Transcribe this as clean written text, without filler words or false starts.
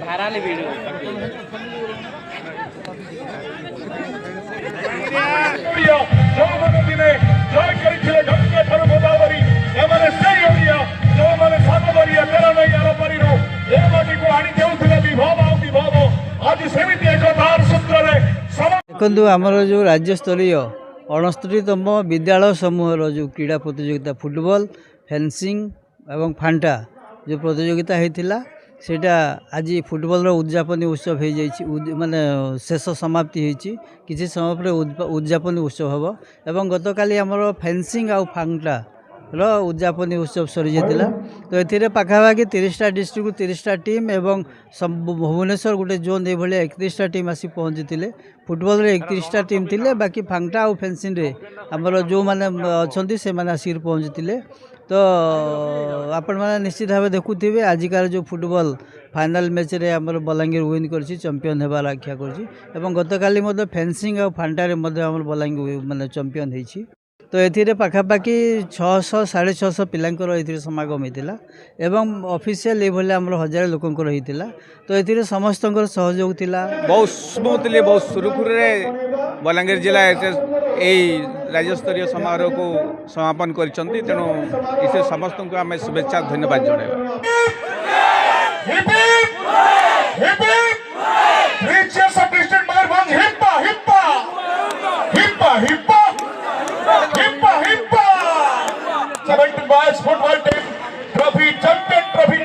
भाराले video देखु आमर जो राज्यस्तरीय 69तम विद्यालय समूह जो क्रीड़ा प्रतियोगिता फुटबॉल फेंसिंग एवं फांटा जो प्रतियोगिता होता सेटा आज फुटबॉल उद्यापन उत्सव हो जाए माने शेष समाप्ति होती किसी समय पर उद्यापन उत्सव हम एवं गतकाली आमर फेंसिंग आउ फांटा उद्यापन उत्सव सरी जाता तो ये पाखापाखि 30टा डिस्ट्रिक्ट 30टा टीम एवं भुवनेश्वर गोटे जोन ये 31टा टीम आसी पहुँची फुटबॉल 31टा टीम थिले बाकी फांटा और फेंसिंग रे आमर जो मैंने अच्छा से मैंने आसिक पहुँची तो आपण मैंने निश्चित भाव देखुवे आजिकार जो फुटबॉल फाइनल मैच रे आमर बलांगीर विन कर चैंपियन होबार आख्या कर गतकाली फेंसिंग और फांटारे बलांगीर माने चैंपियन होती तो ये पाखापाखि 600 650 पिलांकर ये समागम होता एवं ऑफिशियल लेवल आमर 1000 लोकंकर होता तो ये समस्त सहयोग थिला बहुत स्मूथली बहुत सुरुखुरु बलांगीर जिला राज्य स्तरीय समारोह को समापन कर तेणु इसे समस्त को आम शुभेच्छा धन्यवाद football team trophy champion trophy